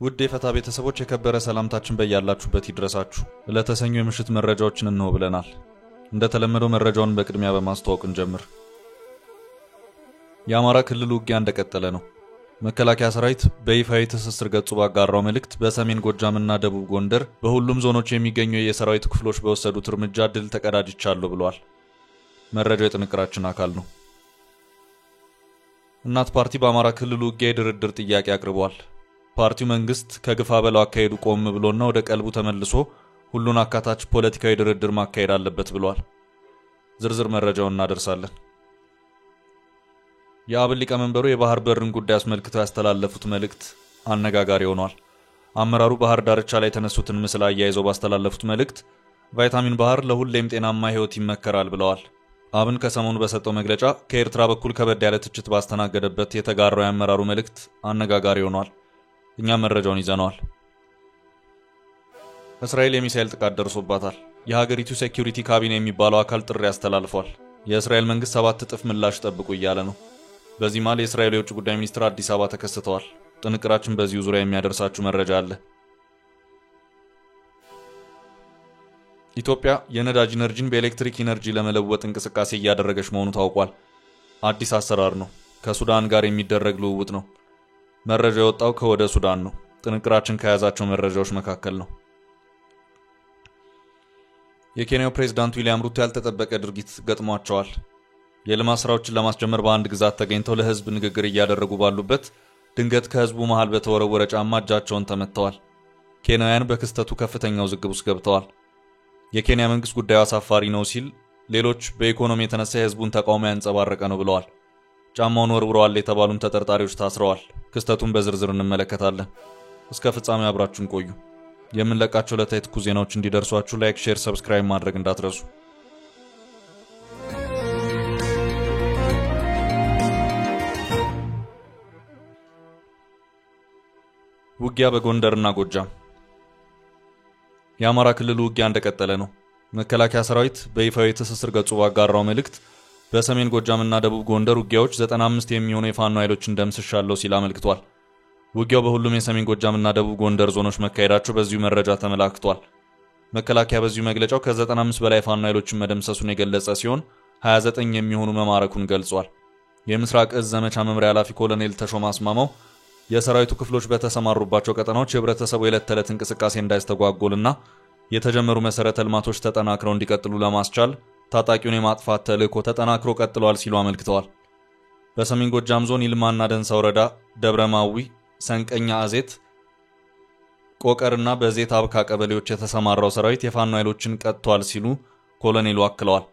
ውድ የፈታ ቤተሰቦች የከበረ ሰላምታችን በያላችሁበት ይድረሳችሁ። ለተሰኙ የምሽት መረጃዎችን እንሆ ብለናል። እንደተለመደው መረጃውን በቅድሚያ በማስተዋወቅ እንጀምር። የአማራ ክልል ውጊያ እንደቀጠለ ነው። መከላከያ ሰራዊት በይፋዊ ትስስር ገጹ ባጋራው መልእክት በሰሜን ጎጃምና ደቡብ ጎንደር በሁሉም ዞኖች የሚገኙ የሰራዊት ክፍሎች በወሰዱት እርምጃ ድል ተቀዳጅቻለሁ ብለዋል። መረጃው የጥንቅራችን አካል ነው። እናት ፓርቲ በአማራ ክልል ውጊያ የድርድር ጥያቄ አቅርቧል። ፓርቲው መንግስት ከግፋ በለው አካሄዱ ቆም ብሎና ወደ ቀልቡ ተመልሶ ሁሉን አካታች ፖለቲካዊ ድርድር ማካሄድ አለበት ብለዋል። ዝርዝር መረጃውን እናደርሳለን። የአብን ሊቀመንበሩ የባህር በርን ጉዳይ አስመልክተው ያስተላለፉት መልእክት አነጋጋሪ ሆኗል። አመራሩ ባህር ዳርቻ ላይ የተነሱትን ምስል አያይዘው ባስተላለፉት መልእክት ቫይታሚን ባህር ለሁሌም ጤናማ ህይወት ይመከራል ብለዋል። አብን ከሰሞኑ በሰጠው መግለጫ ከኤርትራ በኩል ከበድ ያለ ትችት ባስተናገደበት የተጋራው የአመራሩ መልእክት አነጋጋሪ ሆኗል። እኛ መረጃውን ይዘናል። እስራኤል የሚሳኤል ጥቃት ደርሶባታል። የሀገሪቱ ሴኩሪቲ ካቢኔ የሚባለው አካል ጥሪ ያስተላልፏል። የእስራኤል መንግስት 7 እጥፍ ምላሽ ጠብቁ እያለ ነው። በዚህ ማል የእስራኤል የውጭ ጉዳይ ሚኒስትር አዲስ አበባ ተከስተዋል። ጥንቅራችን በዚሁ ዙሪያ የሚያደርሳችሁ መረጃ አለ። ኢትዮጵያ የነዳጅ ኢነርጂን በኤሌክትሪክ ኢነርጂ ለመለወጥ እንቅስቃሴ እያደረገች መሆኑ ታውቋል። አዲስ አሰራር ነው። ከሱዳን ጋር የሚደረግ ልውውጥ ነው። መረጃው የወጣው ከወደ ሱዳን ነው። ጥንቅራችን ከያዛቸው መረጃዎች መካከል ነው። የኬንያው ፕሬዝዳንት ዊሊያም ሩቶ ያልተጠበቀ ድርጊት ገጥሟቸዋል። የልማት ስራዎችን ለማስጀመር በአንድ ግዛት ተገኝተው ለህዝብ ንግግር እያደረጉ ባሉበት ድንገት ከህዝቡ መሃል በተወረወረ ጫማ እጃቸውን ተመተዋል። ኬንያውያን በክስተቱ ከፍተኛ ውዝግብ ውስጥ ገብተዋል። የኬንያ መንግስት ጉዳዩ አሳፋሪ ነው ሲል፣ ሌሎች በኢኮኖሚ የተነሳ የህዝቡን ተቃውሞ ያንጸባረቀ ነው ብለዋል። ጫማውን ወርውረዋል የተባሉም ተጠርጣሪዎች ታስረዋል። ክስተቱን በዝርዝር እንመለከታለን። እስከ ፍጻሜ አብራችሁን ቆዩ። የምንለቃቸው ዕለታዊ ትኩስ ዜናዎች እንዲደርሷችሁ ላይክ፣ ሼር፣ ሰብስክራይብ ማድረግ እንዳትረሱ። ውጊያ በጎንደርና ጎጃም። የአማራ ክልል ውጊያ እንደቀጠለ ነው። መከላከያ ሰራዊት በይፋዊ ትስስር ገጹ ባጋራው መልእክት በሰሜን ጎጃምና ደቡብ ጎንደር ውጊያዎች 95 የሚሆኑ የፋኖ ኃይሎችን ደምስሻለሁ ሲል አመልክቷል። ውጊያው በሁሉም የሰሜን ጎጃምና ደቡብ ጎንደር ዞኖች መካሄዳቸው በዚሁ መረጃ ተመላክቷል። መከላከያ በዚሁ መግለጫው ከ95 በላይ ፋኖ ኃይሎችን መደምሰሱን የገለጸ ሲሆን 29 የሚሆኑ መማረኩን ገልጿል። የምስራቅ እዝ ዘመቻ መምሪያ ኃላፊ ኮሎኔል ተሾማ አስማማው የሰራዊቱ ክፍሎች በተሰማሩባቸው ቀጠናዎች የህብረተሰቡ የዕለት ተዕለት እንቅስቃሴ እንዳይስተጓጎልና የተጀመሩ መሰረተ ልማቶች ተጠናክረው እንዲቀጥሉ ለማስቻል ታጣቂውን የማጥፋት ተልዕኮ ተጠናክሮ ቀጥሏል ሲሉ አመልክተዋል። በሰሜን ጎጃም ዞን ይልማና ደንሳ ወረዳ ደብረማዊ፣ ሰንቀኛ አዜት፣ ቆቀርና በዜት አብካ ቀበሌዎች የተሰማራው ሰራዊት የፋኖ ኃይሎችን ቀጥቷል ሲሉ ኮሎኔሉ አክለዋል።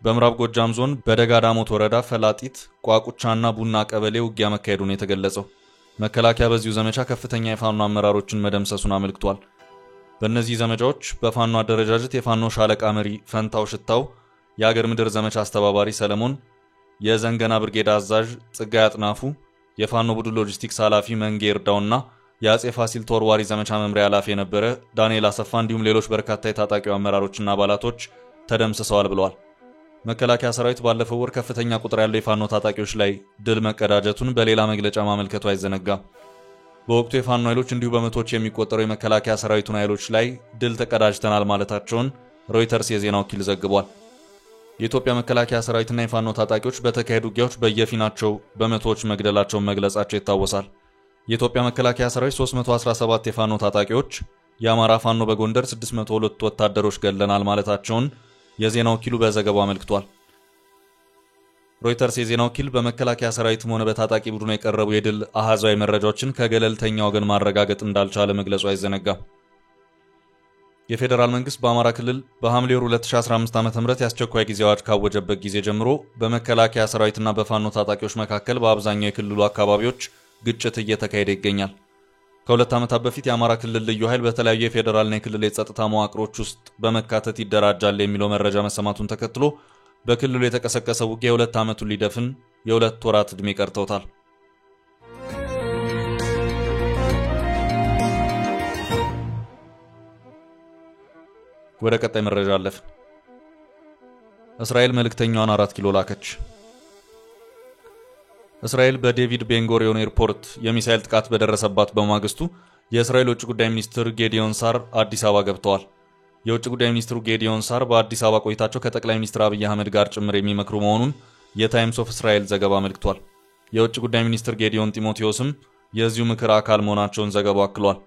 በምዕራብ ጎጃም ዞን በደጋ ዳሞት ወረዳ ፈላጢት፣ ቋቁቻና ቡና ቀበሌ ውጊያ መካሄዱን የተገለጸው መከላከያ በዚሁ ዘመቻ ከፍተኛ የፋኖ አመራሮችን መደምሰሱን አመልክቷል። በእነዚህ ዘመቻዎች በፋኖ አደረጃጀት የፋኖ ሻለቃ መሪ ፈንታው ሽታው፣ የአገር ምድር ዘመቻ አስተባባሪ ሰለሞን፣ የዘንገና ብርጌድ አዛዥ ጽጋይ አጥናፉ፣ የፋኖ ቡድን ሎጂስቲክስ ኃላፊ መንጌ እርዳውና የአጼ ፋሲል ተወርዋሪ ዘመቻ መምሪያ ኃላፊ የነበረ ዳንኤል አሰፋ እንዲሁም ሌሎች በርካታ የታጣቂው አመራሮችና አባላቶች ተደምስሰዋል ብለዋል። መከላከያ ሰራዊት ባለፈው ወር ከፍተኛ ቁጥር ያለው የፋኖ ታጣቂዎች ላይ ድል መቀዳጀቱን በሌላ መግለጫ ማመልከቱ አይዘነጋም። በወቅቱ የፋኖ ኃይሎች እንዲሁ በመቶዎች የሚቆጠሩ የመከላከያ ሰራዊቱን ኃይሎች ላይ ድል ተቀዳጅተናል ማለታቸውን ሮይተርስ የዜና ወኪል ዘግቧል። የኢትዮጵያ መከላከያ ሰራዊትና የፋኖ ታጣቂዎች በተካሄዱ ውጊያዎች በየፊናቸው በመቶዎች መግደላቸውን መግለጻቸው ይታወሳል። የኢትዮጵያ መከላከያ ሰራዊት 317 የፋኖ ታጣቂዎች፣ የአማራ ፋኖ በጎንደር 602 ወታደሮች ገድለናል ማለታቸውን የዜና ወኪሉ በዘገባው አመልክቷል። ሮይተርስ የዜና ወኪል በመከላከያ ሰራዊትም ሆነ በታጣቂ ቡድኑ የቀረቡ የድል አሃዛዊ መረጃዎችን ከገለልተኛ ወገን ማረጋገጥ እንዳልቻለ መግለጹ አይዘነጋም። የፌዴራል መንግስት በአማራ ክልል በሐምሌ 2015 ዓ.ም የአስቸኳይ ጊዜ አዋጅ ካወጀበት ጊዜ ጀምሮ በመከላከያ ሰራዊትና በፋኖ ታጣቂዎች መካከል በአብዛኛው የክልሉ አካባቢዎች ግጭት እየተካሄደ ይገኛል። ከሁለት ዓመታት በፊት የአማራ ክልል ልዩ ኃይል በተለያዩ የፌዴራልና የክልል የጸጥታ መዋቅሮች ውስጥ በመካተት ይደራጃል የሚለው መረጃ መሰማቱን ተከትሎ በክልሉ የተቀሰቀሰው ውጊያ የሁለት ዓመቱን ሊደፍን የሁለት ወራት ዕድሜ ቀርተውታል። ወደ ቀጣይ መረጃ አለፍ። እስራኤል መልእክተኛዋን 4 ኪሎ ላከች። እስራኤል በዴቪድ ቤንጎሪዮን ኤርፖርት የሚሳኤል ጥቃት በደረሰባት በማግስቱ የእስራኤል ውጭ ጉዳይ ሚኒስትር ጌዲዮን ሳር አዲስ አበባ ገብተዋል። የውጭ ጉዳይ ሚኒስትሩ ጌዲዮን ሳር በአዲስ አበባ ቆይታቸው ከጠቅላይ ሚኒስትር አብይ አህመድ ጋር ጭምር የሚመክሩ መሆኑን የታይምስ ኦፍ እስራኤል ዘገባ አመልክቷል። የውጭ ጉዳይ ሚኒስትር ጌዲዮን ጢሞቴዎስም የዚሁ ምክር አካል መሆናቸውን ዘገባው አክሏል።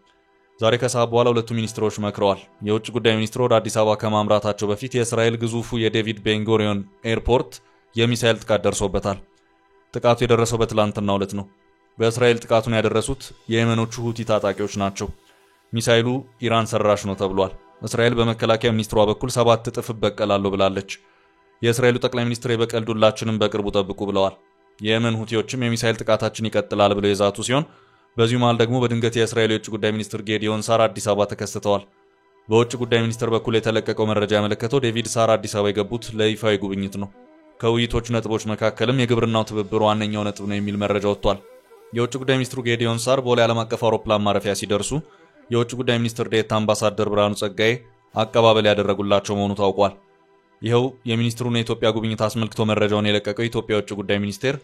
ዛሬ ከሰዓት በኋላ ሁለቱ ሚኒስትሮች መክረዋል። የውጭ ጉዳይ ሚኒስትሩ ወደ አዲስ አበባ ከማምራታቸው በፊት የእስራኤል ግዙፉ የዴቪድ ቤንጎሪዮን ኤርፖርት የሚሳኤል ጥቃት ደርሶበታል። ጥቃቱ የደረሰው በትላንትናው ዕለት ነው። በእስራኤል ጥቃቱን ያደረሱት የየመኖቹ ሁቲ ታጣቂዎች ናቸው። ሚሳኤሉ ኢራን ሰራሽ ነው ተብሏል። እስራኤል በመከላከያ ሚኒስትሯ በኩል 7 እጥፍ እበቀላለሁ ብላለች። የእስራኤሉ ጠቅላይ ሚኒስትር የበቀል ዱላችንን በቅርቡ ጠብቁ ብለዋል። የየመን ሁቲዎችም የሚሳኤል ጥቃታችን ይቀጥላል ብለው የዛቱ ሲሆን በዚሁ መሃል ደግሞ በድንገት የእስራኤል የውጭ ጉዳይ ሚኒስትር ጌዲዮን ሳር አዲስ አበባ ተከስተዋል። በውጭ ጉዳይ ሚኒስትር በኩል የተለቀቀው መረጃ ያመለከተው ዴቪድ ሳር አዲስ አበባ የገቡት ለይፋዊ ጉብኝት ነው። ከውይይቶቹ ነጥቦች መካከልም የግብርናው ትብብር ዋነኛው ነጥብ ነው የሚል መረጃ ወጥቷል። የውጭ ጉዳይ ሚኒስትሩ ጌዲዮን ሳር ቦሌ ዓለም አቀፍ አውሮፕላን ማረፊያ ሲደርሱ የውጭ ጉዳይ ሚኒስትር ዴኤታ አምባሳደር ብርሃኑ ጸጋዬ አቀባበል ያደረጉላቸው መሆኑ ታውቋል። ይኸው የሚኒስትሩን የኢትዮጵያ ጉብኝት አስመልክቶ መረጃውን የለቀቀው የኢትዮጵያ ውጭ ጉዳይ ሚኒስቴር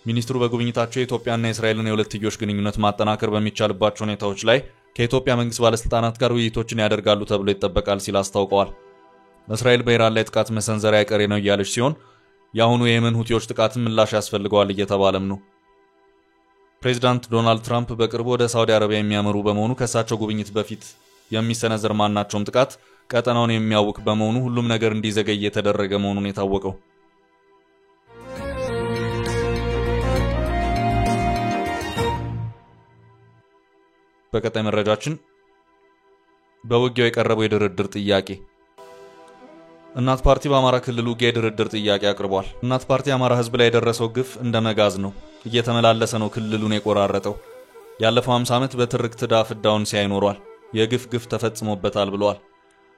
ሚኒስትሩ በጉብኝታቸው የኢትዮጵያና የእስራኤልን የሁለትዮሽ ግንኙነት ማጠናከር በሚቻልባቸው ሁኔታዎች ላይ ከኢትዮጵያ መንግስት ባለስልጣናት ጋር ውይይቶችን ያደርጋሉ ተብሎ ይጠበቃል ሲል አስታውቀዋል። እስራኤል በኢራን ላይ ጥቃት መሰንዘር አይቀሬ ነው እያለች ሲሆን የአሁኑ የየመን ሁቲዎች ጥቃትን ምላሽ ያስፈልገዋል እየተባለም ነው። ፕሬዚዳንት ዶናልድ ትራምፕ በቅርቡ ወደ ሳውዲ አረቢያ የሚያመሩ በመሆኑ ከእሳቸው ጉብኝት በፊት የሚሰነዘር ማናቸውም ጥቃት ቀጠናውን የሚያውክ በመሆኑ ሁሉም ነገር እንዲዘገይ የተደረገ መሆኑን የታወቀው። በቀጣይ መረጃችን በውጊያው የቀረበው የድርድር ጥያቄ። እናት ፓርቲ በአማራ ክልል ውጊያ የድርድር ጥያቄ አቅርቧል። እናት ፓርቲ አማራ ህዝብ ላይ የደረሰው ግፍ እንደ መጋዝ ነው፣ እየተመላለሰ ነው ክልሉን የቆራረጠው። ያለፈው 50 ዓመት በትርክት ዳፍዳውን ሲያይ ኖሯል። የግፍ ግፍ ተፈጽሞበታል ብለዋል።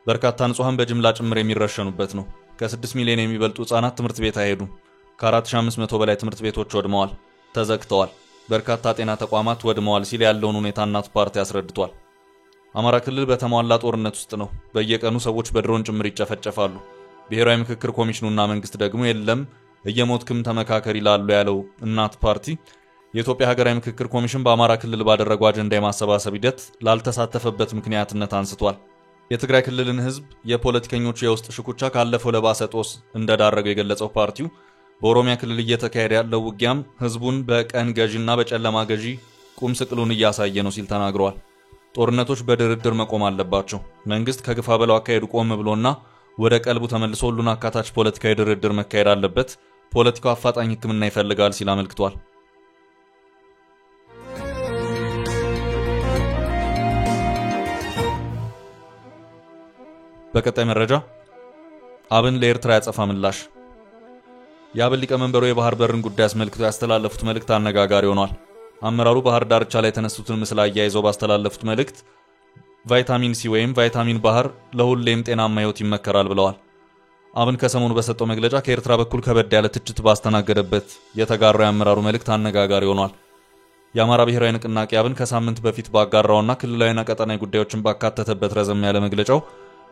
በርካታ ንጹሃን በጅምላ ጭምር የሚረሸኑበት ነው። ከ6 ሚሊዮን የሚበልጡ ህጻናት ትምህርት ቤት አይሄዱም። ከ4500 በላይ ትምህርት ቤቶች ወድመዋል፣ ተዘግተዋል። በርካታ ጤና ተቋማት ወድመዋል ሲል ያለውን ሁኔታ እናት ፓርቲ አስረድቷል። አማራ ክልል በተሟላ ጦርነት ውስጥ ነው። በየቀኑ ሰዎች በድሮን ጭምር ይጨፈጨፋሉ። ብሔራዊ ምክክር ኮሚሽኑና መንግስት ደግሞ የለም እየሞትክም ተመካከር ይላሉ ያለው እናት ፓርቲ የኢትዮጵያ ሀገራዊ ምክክር ኮሚሽን በአማራ ክልል ባደረገው አጀንዳ የማሰባሰብ ሂደት ላልተሳተፈበት ምክንያትነት አንስቷል። የትግራይ ክልልን ህዝብ የፖለቲከኞቹ የውስጥ ሽኩቻ ካለፈው ለባሰ ጦስ እንደዳረገው የገለጸው ፓርቲው በኦሮሚያ ክልል እየተካሄደ ያለው ውጊያም ህዝቡን በቀን ገዢና በጨለማ ገዢ ቁም ስቅሉን እያሳየ ነው ሲል ተናግሯል። ጦርነቶች በድርድር መቆም አለባቸው። መንግስት ከግፋ በለው አካሄዱ ቆም ብሎና ወደ ቀልቡ ተመልሶ ሁሉን አካታች ፖለቲካዊ ድርድር መካሄድ አለበት። ፖለቲካው አፋጣኝ ህክምና ይፈልጋል ሲል አመልክቷል። በቀጣይ መረጃ አብን ለኤርትራ ያጸፋ ምላሽ። የአብን ሊቀመንበሩ የባህር በርን ጉዳይ አስመልክቶ ያስተላለፉት መልእክት አነጋጋሪ ሆኗል። አመራሩ ባህር ዳርቻ ላይ የተነሱትን ምስል አያይዘው ባስተላለፉት መልእክት ቫይታሚን ሲ ወይም ቫይታሚን ባህር ለሁሌም ጤናማ ህይወት ይመከራል ብለዋል። አብን ከሰሞኑ በሰጠው መግለጫ ከኤርትራ በኩል ከበድ ያለ ትችት ባስተናገደበት የተጋራው የአመራሩ መልእክት አነጋጋሪ ሆኗል። የአማራ ብሔራዊ ንቅናቄ አብን ከሳምንት በፊት ባጋራውና ክልላዊና ቀጠናዊ ጉዳዮችን ባካተተበት ረዘም ያለ መግለጫው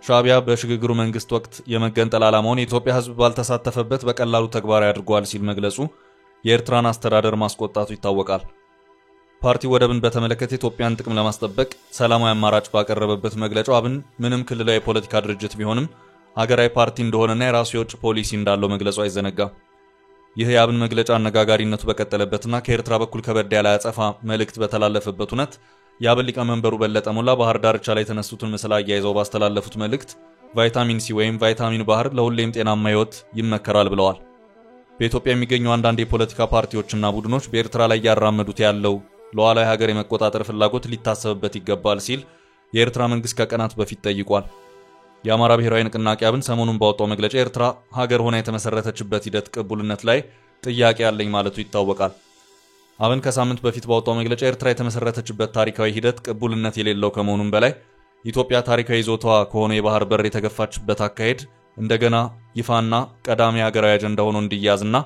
ሻዕቢያ በሽግግሩ መንግስት ወቅት የመገንጠል ዓላማውን የኢትዮጵያ ህዝብ ባልተሳተፈበት በቀላሉ ተግባራዊ አድርጓል ሲል መግለጹ የኤርትራን አስተዳደር ማስቆጣቱ ይታወቃል። ፓርቲው ወደብን በተመለከተ ኢትዮጵያን ጥቅም ለማስጠበቅ ሰላማዊ አማራጭ ባቀረበበት መግለጫው አብን ምንም ክልላዊ የፖለቲካ ድርጅት ቢሆንም ሀገራዊ ፓርቲ እንደሆነና የራሱ የውጭ ፖሊሲ እንዳለው መግለጹ አይዘነጋም። ይህ የአብን መግለጫ አነጋጋሪነቱ በቀጠለበትና ከኤርትራ በኩል ከበድ ያለ አጸፋ መልእክት በተላለፈበት ሁነት የአብን ሊቀመንበሩ በለጠ ሞላ ባህር ዳርቻ ላይ የተነሱትን ምስል አያይዘው ባስተላለፉት መልእክት ቫይታሚን ሲ ወይም ቫይታሚን ባህር ለሁሌም ጤናማ ህይወት ይመከራል ብለዋል። በኢትዮጵያ የሚገኙ አንዳንድ የፖለቲካ ፓርቲዎችና ቡድኖች በኤርትራ ላይ ያራመዱት ያለው ሉዓላዊ ሀገር የመቆጣጠር ፍላጎት ሊታሰብበት ይገባል ሲል የኤርትራ መንግስት ከቀናት በፊት ጠይቋል። የአማራ ብሔራዊ ንቅናቄ አብን ሰሞኑን ባወጣው መግለጫ ኤርትራ ሀገር ሆና የተመሰረተችበት ሂደት ቅቡልነት ላይ ጥያቄ ያለኝ ማለቱ ይታወቃል። አብን ከሳምንት በፊት ባወጣው መግለጫ ኤርትራ የተመሰረተችበት ታሪካዊ ሂደት ቅቡልነት የሌለው ከመሆኑም በላይ ኢትዮጵያ ታሪካዊ ይዞታዋ ከሆነ የባህር በር የተገፋችበት አካሄድ እንደገና ይፋና ቀዳሚ ሀገራዊ አጀንዳ ሆኖ እንዲያዝና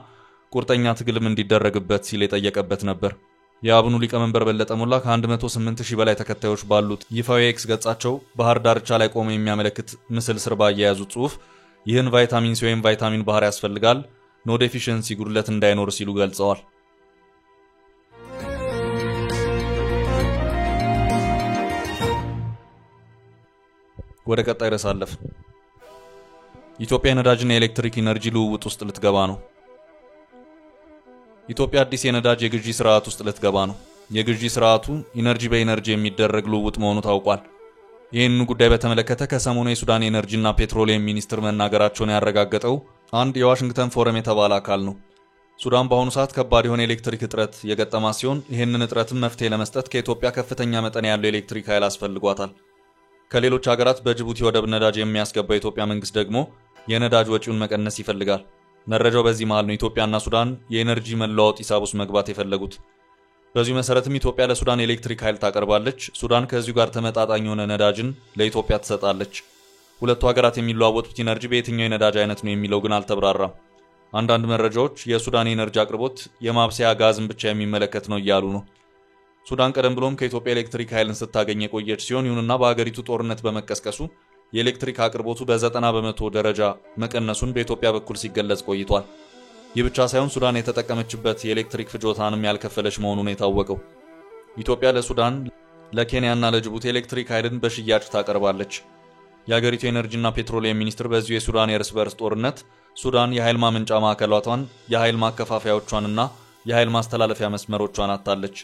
ቁርጠኛ ትግልም እንዲደረግበት ሲል የጠየቀበት ነበር። የአብኑ ሊቀመንበር በለጠ ሞላ ከ108,000 በላይ ተከታዮች ባሉት ይፋዊ ኤክስ ገጻቸው ባህር ዳርቻ ላይ ቆመው የሚያመለክት ምስል ስር ባያያዙት ጽሑፍ ይህን ቫይታሚን ሲ ወይም ቫይታሚን ባህር ያስፈልጋል፣ ኖ ዴፊሽንሲ ጉድለት እንዳይኖር ሲሉ ገልጸዋል። ወደ ቀጣይ ርዕስ አለፍን። ኢትዮጵያ የነዳጅና የኤሌክትሪክ ኢነርጂ ልውውጥ ውስጥ ልትገባ ነው። ኢትዮጵያ አዲስ የነዳጅ የግዢ ስርዓት ውስጥ ልትገባ ነው። የግዢ ስርዓቱ ኢነርጂ በኢነርጂ የሚደረግ ልውውጥ መሆኑ ታውቋል። ይህንን ጉዳይ በተመለከተ ከሰሞኑ የሱዳን ኤነርጂና ፔትሮሊየም ሚኒስትር መናገራቸውን ያረጋገጠው አንድ የዋሽንግተን ፎረም የተባለ አካል ነው። ሱዳን በአሁኑ ሰዓት ከባድ የሆነ ኤሌክትሪክ እጥረት የገጠማት ሲሆን ይህንን እጥረትም መፍትሄ ለመስጠት ከኢትዮጵያ ከፍተኛ መጠን ያለው ኤሌክትሪክ ኃይል አስፈልጓታል። ከሌሎች ሀገራት በጅቡቲ ወደብ ነዳጅ የሚያስገባው የኢትዮጵያ መንግስት ደግሞ የነዳጅ ወጪውን መቀነስ ይፈልጋል። መረጃው በዚህ መሃል ነው ኢትዮጵያና ሱዳን የኤነርጂ መለዋወጥ ሂሳብ ውስጥ መግባት የፈለጉት። በዚሁ መሰረትም ኢትዮጵያ ለሱዳን ኤሌክትሪክ ኃይል ታቀርባለች፣ ሱዳን ከዚሁ ጋር ተመጣጣኝ የሆነ ነዳጅን ለኢትዮጵያ ትሰጣለች። ሁለቱ ሀገራት የሚለዋወጡት ኢነርጂ በየትኛው የነዳጅ አይነት ነው የሚለው ግን አልተብራራም። አንዳንድ መረጃዎች የሱዳን የኤነርጂ አቅርቦት የማብሰያ ጋዝን ብቻ የሚመለከት ነው እያሉ ነው። ሱዳን ቀደም ብሎም ከኢትዮጵያ ኤሌክትሪክ ኃይልን ስታገኝ የቆየች ሲሆን ይሁንና በአገሪቱ ጦርነት በመቀስቀሱ የኤሌክትሪክ አቅርቦቱ በ90 በመቶ ደረጃ መቀነሱን በኢትዮጵያ በኩል ሲገለጽ ቆይቷል። ይህ ብቻ ሳይሆን ሱዳን የተጠቀመችበት የኤሌክትሪክ ፍጆታንም ያልከፈለች መሆኑን የታወቀው። ኢትዮጵያ ለሱዳን፣ ለኬንያና ለጅቡቲ ኤሌክትሪክ ኃይልን በሽያጭ ታቀርባለች። የአገሪቱ ኤነርጂና ፔትሮሊየም ሚኒስትር በዚሁ የሱዳን የእርስ በርስ ጦርነት ሱዳን የኃይል ማመንጫ ማዕከላቷን፣ የኃይል ማከፋፈያዎቿንና የኃይል ማስተላለፊያ መስመሮቿን አጣለች።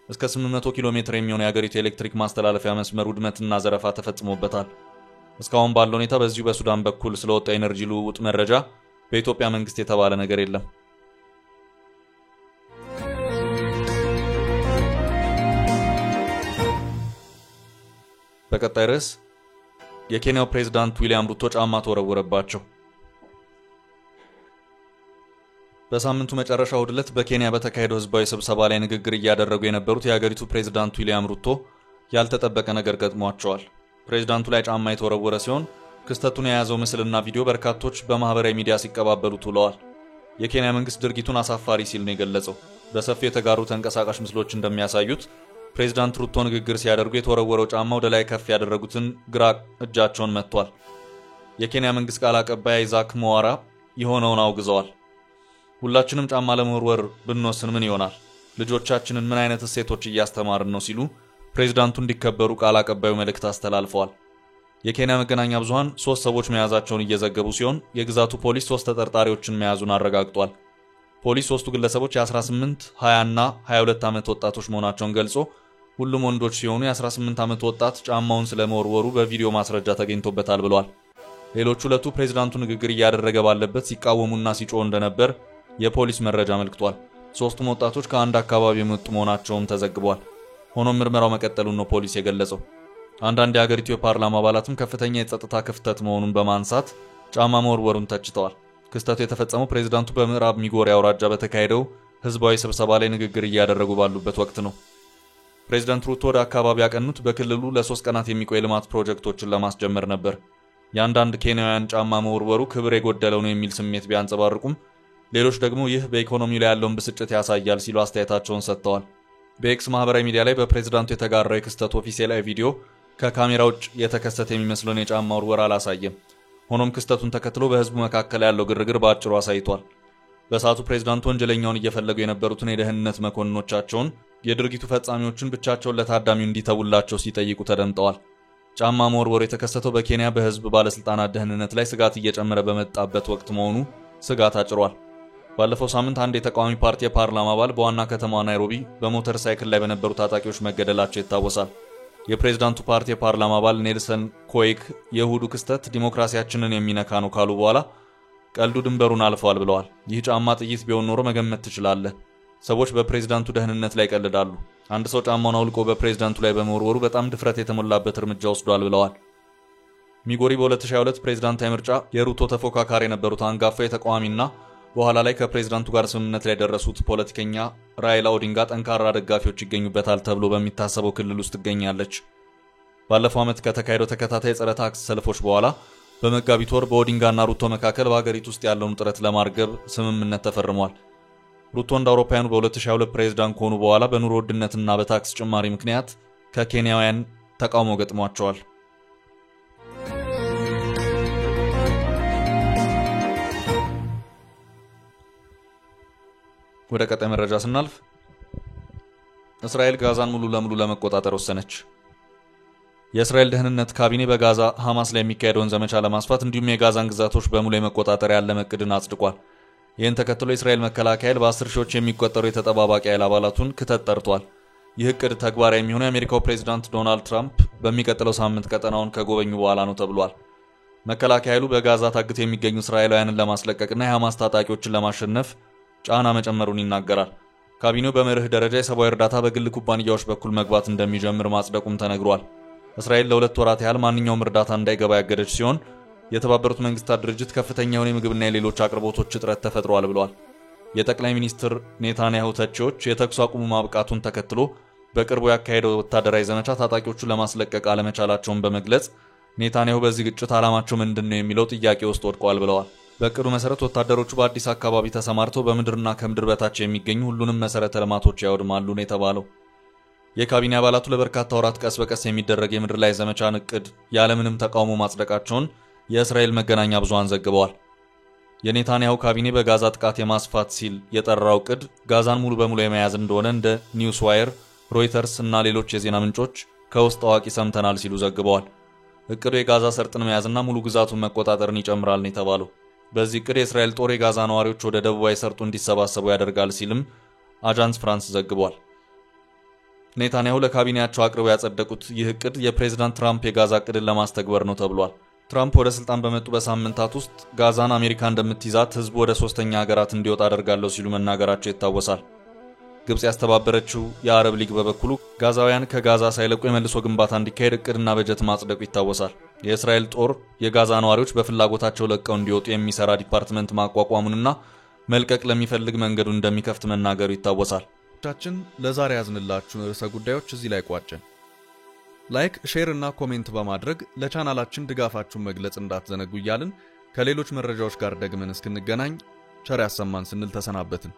እስከ 800 ኪሎ ሜትር የሚሆነው የአገሪቱ ኤሌክትሪክ ማስተላለፊያ መስመር ውድመትና ዘረፋ ተፈጽሞበታል። እስካሁን ባለው ሁኔታ በዚሁ በሱዳን በኩል ስለወጣ ኤነርጂ ልውውጥ መረጃ በኢትዮጵያ መንግስት የተባለ ነገር የለም። በቀጣይ ርዕስ የኬንያው ፕሬዝዳንት ዊሊያም ሩቶ ጫማ ተወረወረባቸው። በሳምንቱ መጨረሻ እሁድ ዕለት በኬንያ በተካሄደው ህዝባዊ ስብሰባ ላይ ንግግር እያደረጉ የነበሩት የሀገሪቱ ፕሬዝዳንት ዊሊያም ሩቶ ያልተጠበቀ ነገር ገጥሟቸዋል። ፕሬዝዳንቱ ላይ ጫማ የተወረወረ ሲሆን ክስተቱን የያዘው ምስልና ቪዲዮ በርካቶች በማህበራዊ ሚዲያ ሲቀባበሉት ውለዋል። የኬንያ መንግስት ድርጊቱን አሳፋሪ ሲል ነው የገለጸው። በሰፊው የተጋሩ ተንቀሳቃሽ ምስሎች እንደሚያሳዩት ፕሬዝዳንት ሩቶ ንግግር ሲያደርጉ የተወረወረው ጫማ ወደ ላይ ከፍ ያደረጉትን ግራ እጃቸውን መጥቷል። የኬንያ መንግስት ቃል አቀባይ አይዛክ ሞዋራ የሆነውን አውግዘዋል። ሁላችንም ጫማ ለመወርወር ብንወስን ምን ይሆናል? ልጆቻችንን ምን አይነት እሴቶች እያስተማርን ነው? ሲሉ ፕሬዝዳንቱ እንዲከበሩ ቃል አቀባዩ መልእክት አስተላልፈዋል። የኬንያ መገናኛ ብዙሃን 3 ሰዎች መያዛቸውን እየዘገቡ ሲሆን የግዛቱ ፖሊስ 3 ተጠርጣሪዎችን መያዙን አረጋግጧል። ፖሊስ 3ቱ ግለሰቦች የ18፣ 20 እና 22 ዓመት ወጣቶች መሆናቸውን ገልጾ ሁሉም ወንዶች ሲሆኑ የ18 ዓመት ወጣት ጫማውን ስለመወርወሩ በቪዲዮ ማስረጃ ተገኝቶበታል ብሏል። ሌሎቹ ሁለቱ ፕሬዝዳንቱ ንግግር እያደረገ ባለበት ሲቃወሙና ሲጮሁ እንደነበር የፖሊስ መረጃ አመልክቷል። 3ቱም ወጣቶች ከአንድ አካባቢ የመጡ መሆናቸውም ተዘግቧል። ሆኖም ምርመራው መቀጠሉን ነው ፖሊስ የገለጸው። አንዳንድ የሀገሪቱ የፓርላማ አባላትም ከፍተኛ የጸጥታ ክፍተት መሆኑን በማንሳት ጫማ መወርወሩን ተችተዋል። ክስተቱ የተፈጸመው ፕሬዝዳንቱ በምዕራብ ሚጎሪ አውራጃ በተካሄደው ህዝባዊ ስብሰባ ላይ ንግግር እያደረጉ ባሉበት ወቅት ነው። ፕሬዝዳንት ሩቶ ወደ አካባቢ ያቀኑት በክልሉ ለ3 ቀናት የሚቆይ ልማት ፕሮጀክቶችን ለማስጀመር ነበር። የአንዳንድ ኬንያውያን ጫማ መወርወሩ ክብር የጎደለው ነው የሚል ስሜት ቢያንጸባርቁም ሌሎች ደግሞ ይህ በኢኮኖሚ ላይ ያለውን ብስጭት ያሳያል ሲሉ አስተያየታቸውን ሰጥተዋል። በኤክስ ማህበራዊ ሚዲያ ላይ በፕሬዝዳንቱ የተጋራው የክስተቱ ኦፊሴላዊ ቪዲዮ ከካሜራ ውጭ የተከሰተ የሚመስለውን የጫማ ውርወራ አላሳየም። ሆኖም ክስተቱን ተከትሎ በህዝቡ መካከል ያለው ግርግር በአጭሩ አሳይቷል። በሰዓቱ ፕሬዝዳንቱ ወንጀለኛውን እየፈለጉ የነበሩትን የደህንነት መኮንኖቻቸውን የድርጊቱ ፈጻሚዎችን ብቻቸውን ለታዳሚው እንዲተውላቸው ሲጠይቁ ተደምጠዋል። ጫማ መወርወሩ የተከሰተው በኬንያ በህዝብ ባለስልጣናት ደህንነት ላይ ስጋት እየጨመረ በመጣበት ወቅት መሆኑ ስጋት አጭሯል። ባለፈው ሳምንት አንድ የተቃዋሚ ፓርቲ የፓርላማ አባል በዋና ከተማዋ ናይሮቢ በሞተር ሳይክል ላይ በነበሩ ታጣቂዎች መገደላቸው ይታወሳል። የፕሬዝዳንቱ ፓርቲ የፓርላማ አባል ኔልሰን ኮይክ የእሁዱ ክስተት ዲሞክራሲያችንን የሚነካ ነው ካሉ በኋላ ቀልዱ ድንበሩን አልፈዋል ብለዋል። ይህ ጫማ ጥይት ቢሆን ኖሮ መገመት ትችላለህ። ሰዎች በፕሬዝዳንቱ ደህንነት ላይ ይቀልዳሉ። አንድ ሰው ጫማውን አውልቆ በፕሬዝዳንቱ ላይ በመወርወሩ በጣም ድፍረት የተሞላበት እርምጃ ወስዷል ብለዋል። ሚጎሪ በ2022 ፕሬዝዳንታዊ ምርጫ የሩቶ ተፎካካሪ የነበሩት አንጋፋ የተቃዋሚና በኋላ ላይ ከፕሬዝዳንቱ ጋር ስምምነት ላይ ደረሱት ፖለቲከኛ ራይላ ኦዲንጋ ጠንካራ ደጋፊዎች ይገኙበታል ተብሎ በሚታሰበው ክልል ውስጥ ትገኛለች። ባለፈው ዓመት ከተካሄደው ተከታታይ ጸረ ታክስ ሰልፎች በኋላ በመጋቢት ወር በኦዲንጋና ሩቶ መካከል በአገሪቱ ውስጥ ያለውን ጥረት ለማርገብ ስምምነት ተፈርሟል። ሩቶ እንደ አውሮፓውያኑ በ2022 ፕሬዝዳንት ከሆኑ በኋላ በኑሮ ውድነትና በታክስ ጭማሪ ምክንያት ከኬንያውያን ተቃውሞ ገጥሟቸዋል። ወደ ቀጣይ መረጃ ስናልፍ እስራኤል ጋዛን ሙሉ ለሙሉ ለመቆጣጠር ወሰነች። የእስራኤል ደህንነት ካቢኔ በጋዛ ሐማስ ላይ የሚካሄደውን ዘመቻ ለማስፋት እንዲሁም የጋዛን ግዛቶች በሙሉ የመቆጣጠር ያለመ ዕቅድን አጽድቋል። ይህን ተከትሎ የእስራኤል መከላከያ ኃይል በ10 ሺዎች የሚቆጠሩ የተጠባባቂ ኃይል አባላቱን ክተት ጠርቷል። ይህ ዕቅድ ተግባራዊ የሚሆነው የአሜሪካው ፕሬዝዳንት ዶናልድ ትራምፕ በሚቀጥለው ሳምንት ቀጠናውን ከጎበኙ በኋላ ነው ተብሏል። መከላከያ ኃይሉ በጋዛ ታግተው የሚገኙ እስራኤላውያንን ለማስለቀቅና የሐማስ ታጣቂዎችን ለማሸነፍ ጫና መጨመሩን ይናገራል። ካቢኔው በመርህ ደረጃ የሰብአዊ እርዳታ በግል ኩባንያዎች በኩል መግባት እንደሚጀምር ማጽደቁም ተነግሯል። እስራኤል ለ2 ወራት ያህል ማንኛውም እርዳታ እንዳይገባ ያገደች ሲሆን የተባበሩት መንግስታት ድርጅት ከፍተኛ የሆነ የምግብና የሌሎች አቅርቦቶች እጥረት ተፈጥሯል ብለዋል። የጠቅላይ ሚኒስትር ኔታንያሁ ተቺዎች የተኩስ አቁሙ ማብቃቱን ተከትሎ በቅርቡ ያካሄደው ወታደራዊ ዘመቻ ታጣቂዎቹን ለማስለቀቅ አለመቻላቸውን በመግለጽ ኔታንያሁ በዚህ ግጭት ዓላማቸው ምንድነው የሚለው ጥያቄ ውስጥ ወድቀዋል ብለዋል። በቅዱ መሰረት ወታደሮቹ በአዲስ አካባቢ ተሰማርተው በምድርና ከምድር በታች የሚገኙ ሁሉንም መሰረተ ልማቶች ያወድማሉ ነው የተባለው። የካቢኔ አባላቱ ለበርካታ ወራት ቀስ በቀስ የሚደረግ የምድር ላይ ዘመቻን እቅድ ያለምንም ተቃውሞ ማጽደቃቸውን የእስራኤል መገናኛ ብዙሃን ዘግበዋል። የኔታንያሁ ካቢኔ በጋዛ ጥቃት የማስፋት ሲል የጠራው እቅድ ጋዛን ሙሉ በሙሉ የመያዝ እንደሆነ እንደ ኒውስ ዋየር፣ ሮይተርስ እና ሌሎች የዜና ምንጮች ከውስጥ አዋቂ ሰምተናል ሲሉ ዘግበዋል። እቅዱ የጋዛ ሰርጥን መያዝና ሙሉ ግዛቱን መቆጣጠርን ይጨምራል ነው የተባለው። በዚህ እቅድ የእስራኤል ጦር የጋዛ ነዋሪዎች ወደ ደቡባዊ ሰርጡ እንዲሰባሰቡ ያደርጋል ሲልም አጃንስ ፍራንስ ዘግቧል። ኔታንያሁ ለካቢኔያቸው አቅርበው ያጸደቁት ይህ እቅድ የፕሬዝዳንት ትራምፕ የጋዛ እቅድን ለማስተግበር ነው ተብሏል። ትራምፕ ወደ ስልጣን በመጡ በሳምንታት ውስጥ ጋዛን አሜሪካ እንደምትይዛት ህዝቡ ወደ ሶስተኛ ሀገራት እንዲወጣ አደርጋለሁ ሲሉ መናገራቸው ይታወሳል። ግብጽ ያስተባበረችው የአረብ ሊግ በበኩሉ ጋዛውያን ከጋዛ ሳይለቁ የመልሶ ግንባታ እንዲካሄድ እቅድና በጀት ማጽደቁ ይታወሳል። የእስራኤል ጦር የጋዛ ነዋሪዎች በፍላጎታቸው ለቀው እንዲወጡ የሚሰራ ዲፓርትመንት ማቋቋሙንና መልቀቅ ለሚፈልግ መንገዱን እንደሚከፍት መናገሩ ይታወሳል። ለዛሬ ያዝንላችሁ ርዕሰ ጉዳዮች እዚህ ላይ ቋጨን። ላይክ፣ ሼር እና ኮሜንት በማድረግ ለቻናላችን ድጋፋችሁን መግለጽ እንዳትዘነጉ እያልን ከሌሎች መረጃዎች ጋር ደግመን እስክንገናኝ ቸር ያሰማን ስንል ተሰናበትን።